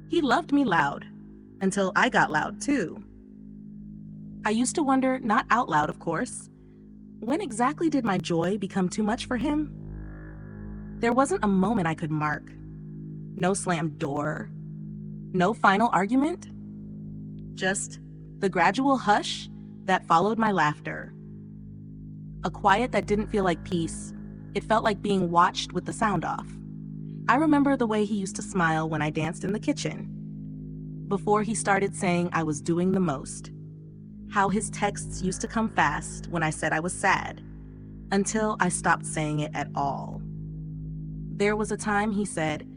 He loved me loud, until I got loud too. I used to wonder, not out loud of course, when exactly did my joy become too much for him? There wasn't a moment I could mark. No slammed door, no final argument. Just the gradual hush that followed my laughter. A quiet that didn't feel like peace. It felt like being watched with the sound off. I remember the way he used to smile when I danced in the kitchen, before he started saying I was doing the most. How his texts used to come fast when I said I was sad, until I stopped saying it at all. There was a time he said,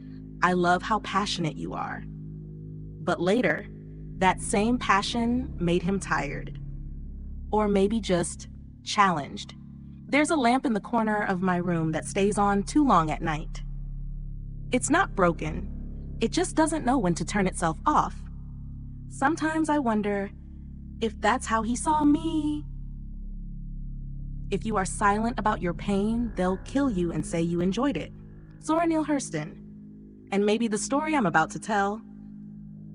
"I love how passionate you are." But later, that same passion made him tired. Or maybe just challenged. There's a lamp in the corner of my room that stays on too long at night. It's not broken. It just doesn't know when to turn itself off. Sometimes I wonder if that's how he saw me. If you are silent about your pain, they'll kill you and say you enjoyed it. Zora Neale Hurston. And maybe the story I'm about to tell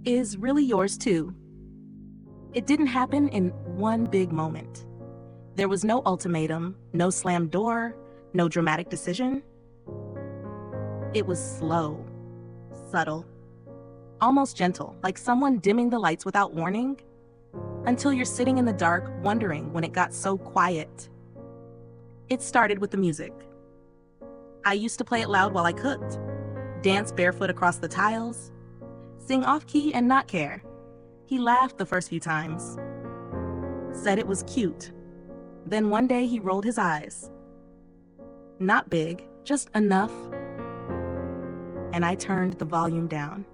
is really yours too. It didn't happen in one big moment. There was no ultimatum, no slammed door, no dramatic decision. It was slow, subtle, almost gentle, like someone dimming the lights without warning, until you're sitting in the dark wondering when it got so quiet. It started with the music. I used to play it loud while I cooked, dance barefoot across the tiles, sing off-key and not care. He laughed the first few times, said it was cute. Then one day he rolled his eyes. Not big, just enough. And I turned the volume down.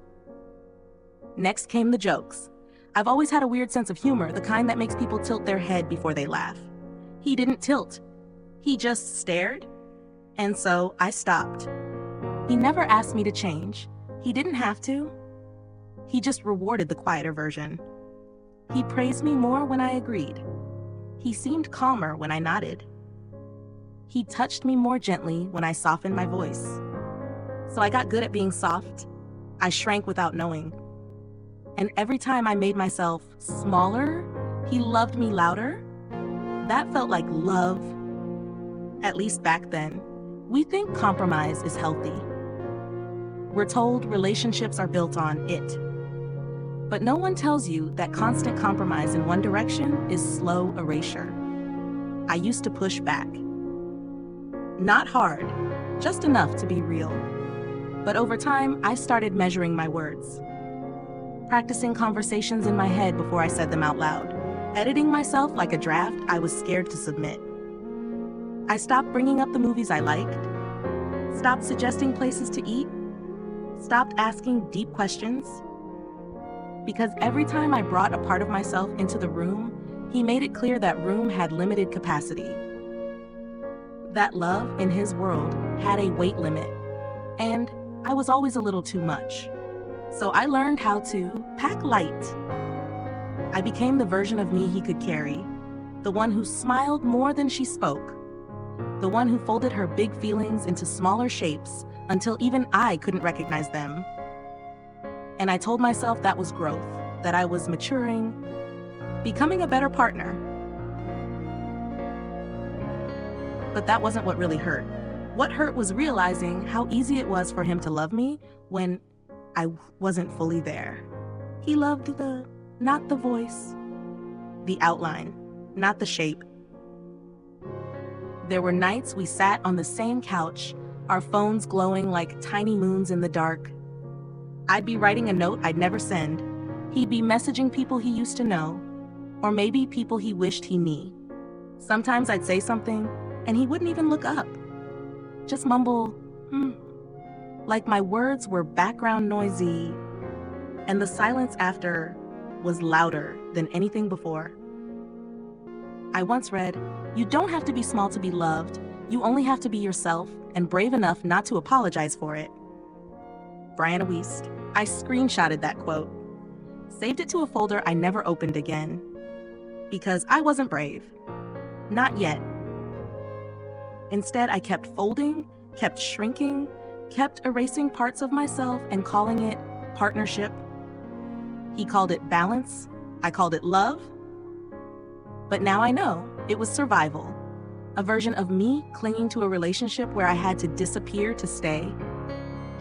Next came the jokes. I've always had a weird sense of humor, the kind that makes people tilt their head before they laugh. He didn't tilt. He just stared. And so I stopped. He never asked me to change. He didn't have to. He just rewarded the quieter version. He praised me more when I agreed. He seemed calmer when I nodded. He touched me more gently when I softened my voice. So I got good at being soft. I shrank without knowing. And every time I made myself smaller, he loved me louder. That felt like love. At least back then. We think compromise is healthy. We're told relationships are built on it. But no one tells you that constant compromise in one direction is slow erasure. I used to push back. Not hard, just enough to be real. But over time, I started measuring my words. Practicing conversations in my head before I said them out loud. Editing myself like a draft I was scared to submit. I stopped bringing up the movies I liked. Stopped suggesting places to eat. Stopped asking deep questions. Because every time I brought a part of myself into the room, he made it clear that room had limited capacity. That love, in his world, had a weight limit, and I was always a little too much. So I learned how to pack light. I became the version of me he could carry, the one who smiled more than she spoke, the one who folded her big feelings into smaller shapes until even I couldn't recognize them. And I told myself that was growth, that I was maturing, becoming a better partner. But that wasn't what really hurt. What hurt was realizing how easy it was for him to love me when I wasn't fully there. He loved not the voice, the outline, not the shape. There were nights we sat on the same couch, our phones glowing like tiny moons in the dark. I'd be writing a note I'd never send. He'd be messaging people he used to know, or maybe people he wished he knew. Sometimes I'd say something, and he wouldn't even look up. Just mumble, like my words were background noisy, and the silence after was louder than anything before. I once read, "You don't have to be small to be loved. You only have to be yourself and brave enough not to apologize for it." Brianna Wiest. I screenshotted that quote, saved it to a folder I never opened again, because I wasn't brave. Not yet. Instead, I kept folding, kept shrinking, kept erasing parts of myself and calling it partnership, He called it balance. I called it love. But now I know it was survival, a version of me clinging to a relationship where I had to disappear to stay.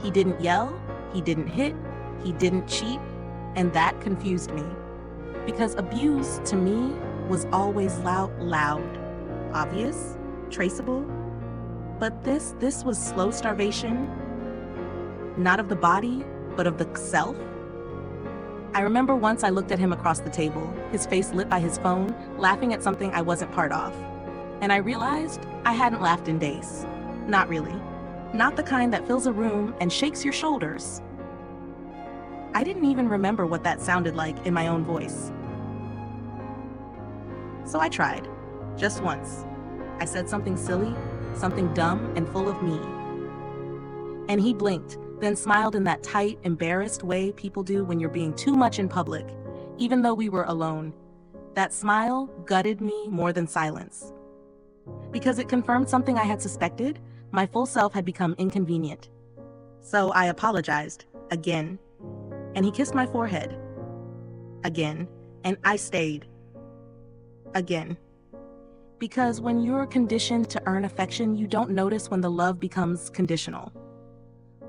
He didn't yell, he didn't hit, he didn't cheat, and that confused me. Because abuse, to me, was always loud, obvious, traceable. But this was slow starvation, not of the body, but of the self. I remember once I looked at him across the table, his face lit by his phone, laughing at something I wasn't part of. And I realized I hadn't laughed in days. Not really. Not the kind that fills a room and shakes your shoulders. I didn't even remember what that sounded like in my own voice. So I tried, just once. I said something silly, something dumb and full of me. And he blinked, then smiled in that tight, embarrassed way people do when you're being too much in public, even though we were alone. That smile gutted me more than silence. Because it confirmed something I had suspected, my full self had become inconvenient. So I apologized, again. And he kissed my forehead, again. And I stayed, again. Because when you're conditioned to earn affection, you don't notice when the love becomes conditional.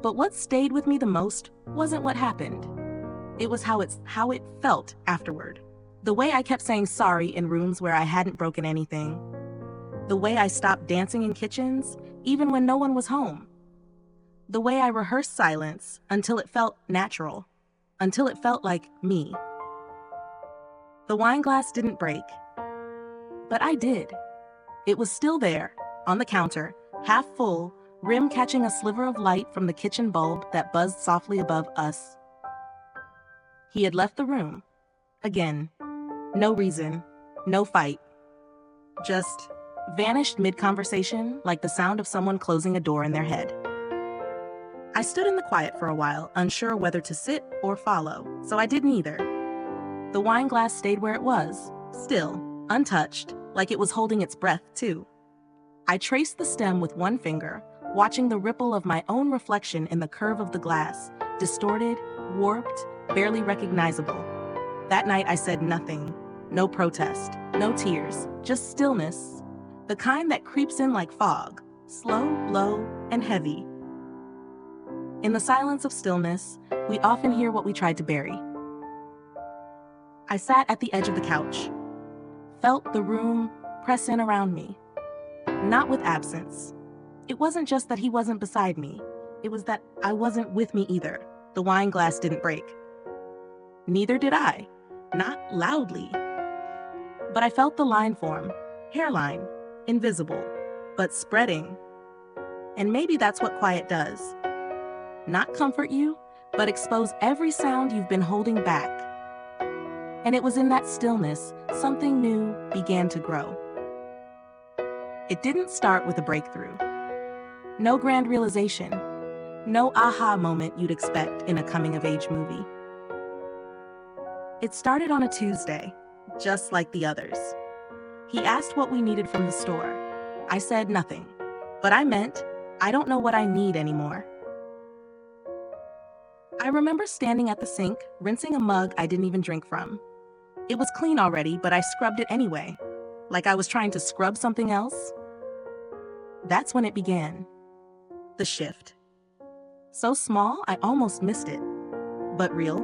But what stayed with me the most wasn't what happened. It was how it felt afterward. The way I kept saying sorry in rooms where I hadn't broken anything. The way I stopped dancing in kitchens, even when no one was home. The way I rehearsed silence until it felt natural, until it felt like me. The wine glass didn't break, but I did. It was still there, on the counter, half full, rim catching a sliver of light from the kitchen bulb that buzzed softly above us. He had left the room. Again. No reason. No fight. Just vanished mid-conversation like the sound of someone closing a door in their head. I stood in the quiet for a while, unsure whether to sit or follow, so I did neither. The wine glass stayed where it was, still, untouched, like it was holding its breath too. I traced the stem with one finger, watching the ripple of my own reflection in the curve of the glass, distorted, warped, barely recognizable. That night I said nothing, no protest, no tears, just stillness, the kind that creeps in like fog, slow, low, and heavy. In the silence of stillness, we often hear what we tried to bury. I sat at the edge of the couch, felt the room press in around me, not with absence. It wasn't just that he wasn't beside me. It was that I wasn't with me either. The wine glass didn't break. Neither did I. Not loudly. But I felt the line form. Hairline. Invisible. But spreading. And maybe that's what quiet does. Not comfort you, but expose every sound you've been holding back. And it was in that stillness, something new began to grow. It didn't start with a breakthrough. No grand realization. No aha moment you'd expect in a coming-of-age movie. It started on a Tuesday, just like the others. He asked what we needed from the store. I said nothing, but I meant, I don't know what I need anymore. I remember standing at the sink, rinsing a mug I didn't even drink from. It was clean already, but I scrubbed it anyway, like I was trying to scrub something else. That's when it began. The shift. So small, I almost missed it, but real.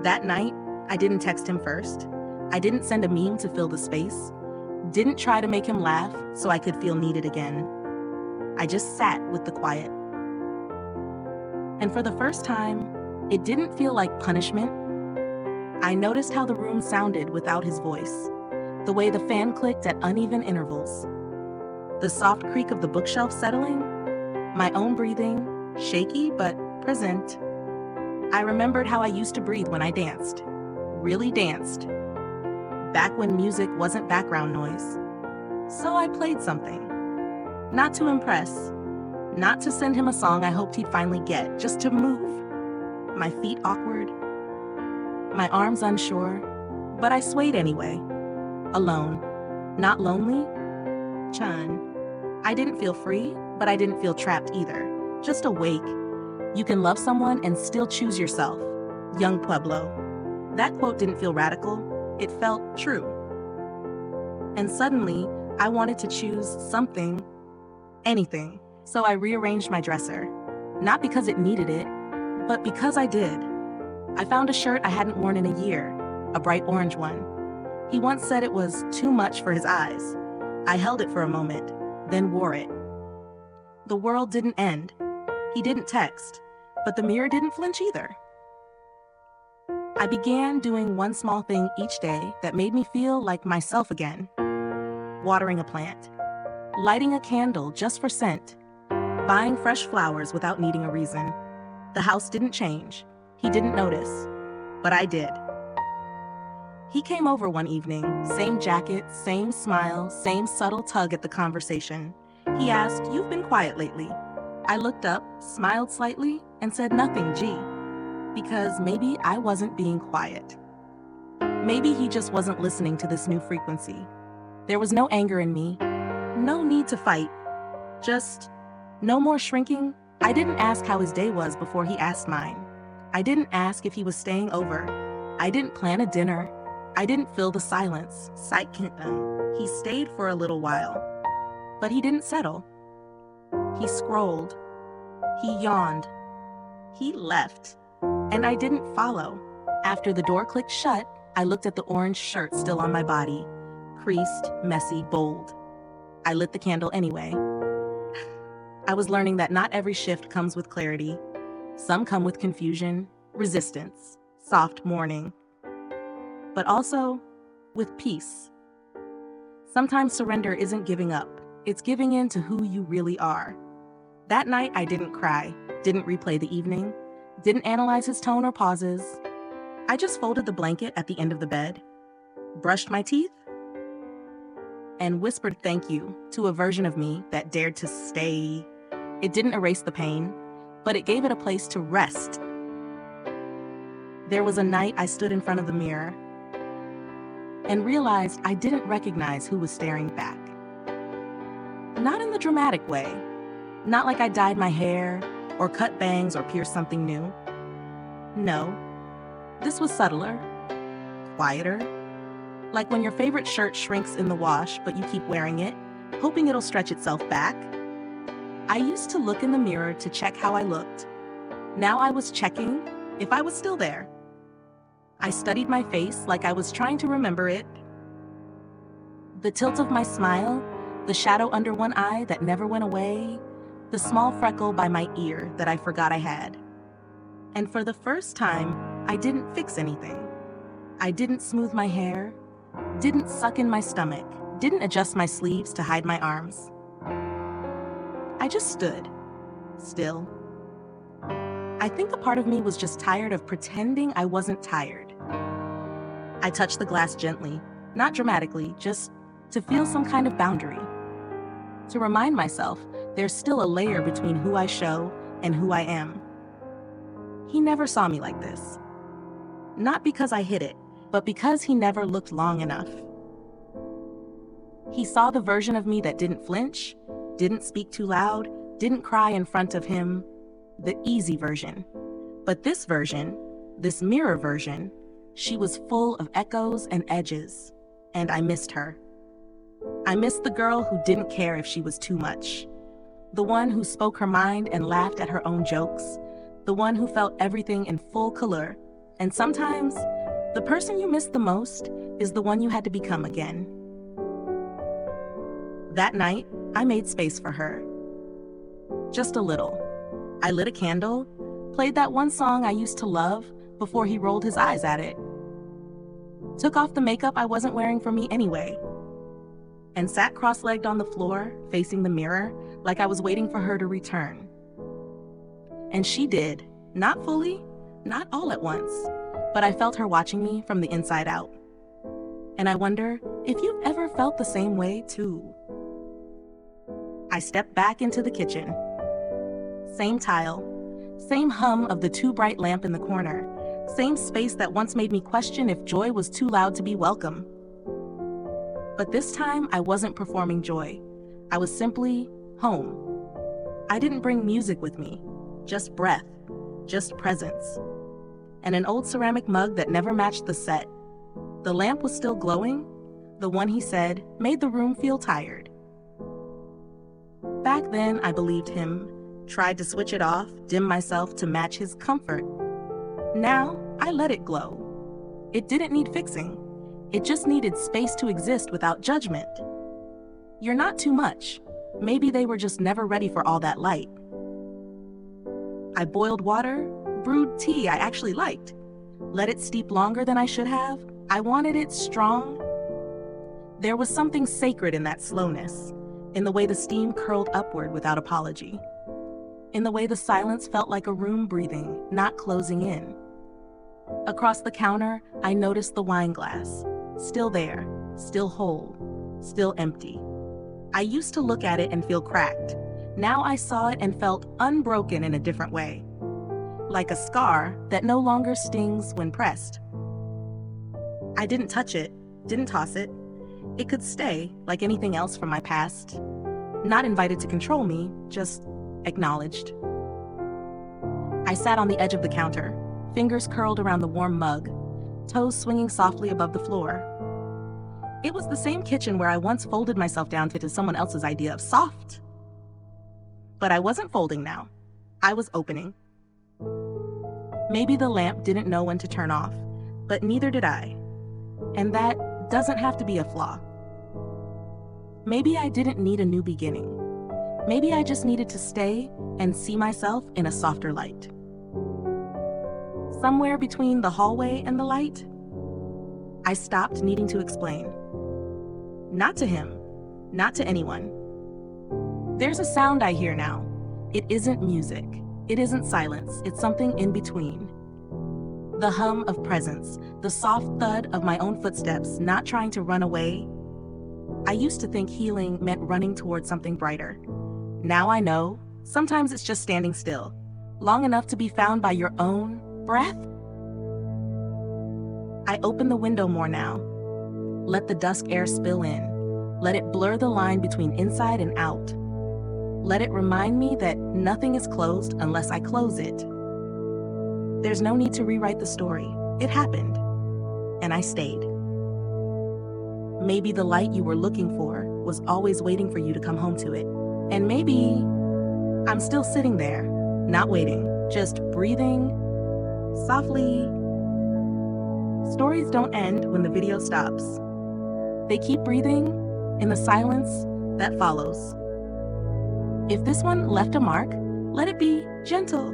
That night, I didn't text him first. I didn't send a meme to fill the space. Didn't try to make him laugh so I could feel needed again. I just sat with the quiet. And for the first time, it didn't feel like punishment. I noticed how the room sounded without his voice, the way the fan clicked at uneven intervals, the soft creak of the bookshelf settling, my own breathing, shaky but present. I remembered how I used to breathe when I danced, really danced, back when music wasn't background noise. So I played something, not to impress, not to send him a song I hoped he'd finally get, just to move. My feet awkward, my arms unsure, but I swayed anyway. Alone, not lonely. Chun. I didn't feel free, but I didn't feel trapped either. Just awake. You can love someone and still choose yourself. Young Pueblo. That quote didn't feel radical, it felt true. And suddenly, I wanted to choose something, anything. So I rearranged my dresser. Not because it needed it, but because I did. I found a shirt I hadn't worn in a year, a bright orange one. He once said it was too much for his eyes. I held it for a moment, then wore it. The world didn't end. He didn't text, but the mirror didn't flinch either. I began doing one small thing each day that made me feel like myself again. Watering a plant, lighting a candle just for scent, buying fresh flowers without needing a reason. The house didn't change. He didn't notice, but I did. He came over one evening, same jacket, same smile, same subtle tug at the conversation. He asked, "You've been quiet lately." I looked up, smiled slightly, and said nothing, because maybe I wasn't being quiet. Maybe he just wasn't listening to this new frequency. There was no anger in me, no need to fight, just no more shrinking. I didn't ask how his day was before he asked mine. I didn't ask if he was staying over. I didn't plan a dinner. I didn't fill the silence. He stayed for a little while, but he didn't settle. He scrolled. He yawned. He left, and I didn't follow. After the door clicked shut, I looked at the orange shirt still on my body, creased, messy, bold. I lit the candle anyway. I was learning that not every shift comes with clarity. Some come with confusion, resistance, soft mourning, but also with peace. Sometimes surrender isn't giving up. It's giving in to who you really are. That night, I didn't cry, didn't replay the evening, didn't analyze his tone or pauses. I just folded the blanket at the end of the bed, brushed my teeth, and whispered thank you to a version of me that dared to stay. It didn't erase the pain, but it gave it a place to rest. There was a night I stood in front of the mirror and realized I didn't recognize who was staring back. Not in the dramatic way, not like I dyed my hair or cut bangs or pierced something new. No, this was subtler, quieter, like when your favorite shirt shrinks in the wash but you keep wearing it, hoping it'll stretch itself back. I used to look in the mirror to check how I looked. Now I was checking if I was still there. I studied my face like I was trying to remember it. The tilt of my smile, the shadow under one eye that never went away, the small freckle by my ear that I forgot I had. And for the first time, I didn't fix anything. I didn't smooth my hair, didn't suck in my stomach, didn't adjust my sleeves to hide my arms. I just stood, still. I think a part of me was just tired of pretending I wasn't tired. I touched the glass gently, not dramatically, just to feel some kind of boundary. To remind myself there's still a layer between who I show and who I am. He never saw me like this. Not because I hid it, but because he never looked long enough. He saw the version of me that didn't flinch, didn't speak too loud, didn't cry in front of him, the easy version. But this version, this mirror version, she was full of echoes and edges, and I missed her. I missed the girl who didn't care if she was too much, the one who spoke her mind and laughed at her own jokes, the one who felt everything in full color. And sometimes, the person you miss the most is the one you had to become again. That night, I made space for her. Just a little. I lit a candle, played that one song I used to love before he rolled his eyes at it. Took off the makeup I wasn't wearing for me anyway, and sat cross-legged on the floor, facing the mirror, like I was waiting for her to return. And she did, not fully, not all at once, but I felt her watching me from the inside out. And I wonder if you've ever felt the same way too. I stepped back into the kitchen. Same tile, same hum of the too bright lamp in the corner, same space that once made me question if joy was too loud to be welcome. But this time, I wasn't performing joy. I was simply home. I didn't bring music with me, just breath, just presence. and an old ceramic mug that never matched the set. The lamp was still glowing, the one he said made the room feel tired. Back then, I believed him, tried to switch it off, dim myself to match his comfort. Now, I let it glow. It didn't need fixing. It just needed space to exist without judgment. You're not too much. Maybe they were just never ready for all that light. I boiled water, brewed tea I actually liked, let it steep longer than I should have. I wanted it strong. There was something sacred in that slowness, in the way the steam curled upward without apology, in the way the silence felt like a room breathing, not closing in. Across the counter, I noticed the wine glass, still there, still whole, still empty. I used to look at it and feel cracked. Now I saw it and felt unbroken in a different way, like a scar that no longer stings when pressed. I didn't touch it, didn't toss it. It could stay, like anything else from my past, not invited to control me, just acknowledged. I sat on the edge of the counter, fingers curled around the warm mug, toes swinging softly above the floor. It was the same kitchen where I once folded myself down to someone else's idea of soft. But I wasn't folding now. I was opening. Maybe the lamp didn't know when to turn off, but neither did I. And that doesn't have to be a flaw. Maybe I didn't need a new beginning. Maybe I just needed to stay and see myself in a softer light. Somewhere between the hallway and the light, I stopped needing to explain. Not to him, not to anyone. There's a sound I hear now. It isn't music. It isn't silence. It's something in between. The hum of presence, the soft thud of my own footsteps, not trying to run away. I used to think healing meant running towards something brighter. Now I know, sometimes it's just standing still, long enough to be found by your own breath. I open the window more now. Let the dusk air spill in. Let it blur the line between inside and out. Let it remind me that nothing is closed unless I close it. There's no need to rewrite the story. It happened, and I stayed. Maybe the light you were looking for was always waiting for you to come home to it. And maybe I'm still sitting there, not waiting, just breathing softly. Stories don't end when the video stops. They keep breathing in the silence that follows. If this one left a mark, let it be gentle.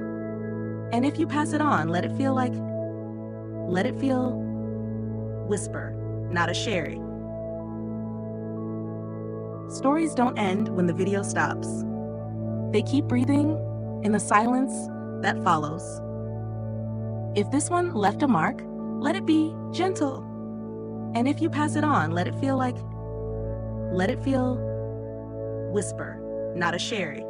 And if you pass it on, let it feel whisper, not a sherry. Stories don't end when the video stops. They keep breathing in the silence that follows. If this one left a mark, let it be gentle. And if you pass it on, let it feel whisper, not a sherry.